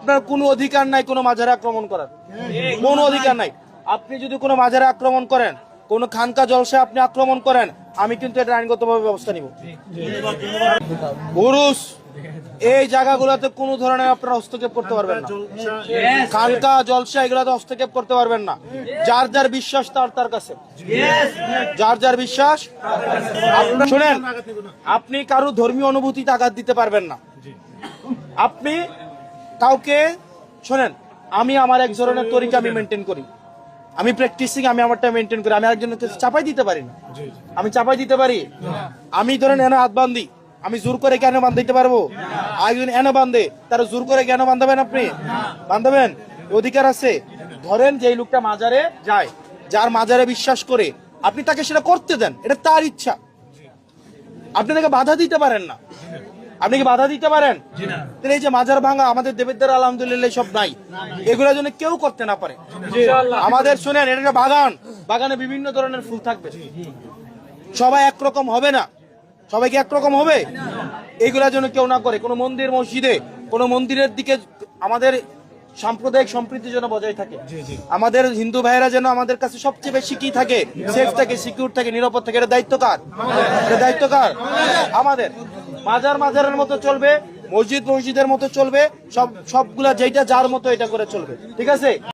আপনার কোনো অধিকার নাই কোনো মাজারে আক্রমণ করার, কোনো অধিকার নাই। আপনি যদি কোনো মাজারে আক্রমণ করেন, কোন খানকা জলসা আপনি আক্রমণ করেন, আমি কিন্তু এটা আইনগতভাবে ব্যবস্থা নিব। উরুস এই জায়গাগুলোতে কোনো ধরনের আপনারা হস্তক্ষেপ করতে পারবেন না। খানকা জলসা এগুলোতে হস্তক্ষেপ করতে পারবেন না। যার যার বিশ্বাস তার তার কাছে, যার যার বিশ্বাস। শুনেন, আপনি কারো ধর্মীয় অনুভূতিতে আঘাত দিতে পারবেন না। আপনি কাউকে শোনেন, আমি আমার এক ধরনের তরিকা আমি মেনটেন করি, আমি প্র্যাকটিসিং আমি আমারটা মেনটেন করি। আমি একজনকে চাপাই দিতে পারি না। আমি চাপাই দিতে পারি? আমি ধরেন এনে হাত বান্ধি, আমি জোর করে কেন বান্ধাইতে পারবো? একজন এনে বান্ধে, তারা জোর করে কেন বান্ধাবেন? আপনি বান্ধাবেন, অধিকার আছে। ধরেন যে লোকটা মাজারে যায়, যার মাজারে বিশ্বাস করে, আপনি তাকে সেটা করতে দেন, এটা তার ইচ্ছা। আপনি তাকে বাধা দিতে পারেন না। আপনি কি বাধা দিতে পারেন? এই যে মাজার ভাঙা, আমাদের দেবের আলহামদুলিল্লাহ সব নাই, এগুলোর জন্য কেউ করতে না পারে। আমাদের শুনেন, এটা বাগান, বাগানে বিভিন্ন ধরনের ফুল থাকবে, সবাই একরকম হবে না। সবাই কি একরকম হবে? এগুলোর জন্য কেউ না করে। কোন মন্দির মসজিদে, কোন মন্দিরের দিকে আমাদের সাম্প্রদায়িক সম্প্রীতি যেন বজায় থাকে। আমাদের হিন্দু ভাইয়েরা যেন আমাদের কাছে সবচেয়ে বেশি কি থাকে, সেফ থাকে, সিকিউর থাকে, নিরাপদ থাকে। এটা দায়িত্ব কার? এটা দায়িত্ব কার? আমাদের। মাজার মাজারের মতো চলবে, মসজিদ মসজিদের মতো চলবে, সবগুলা যেটা যার মতো এটা করে চলবে। ঠিক আছে?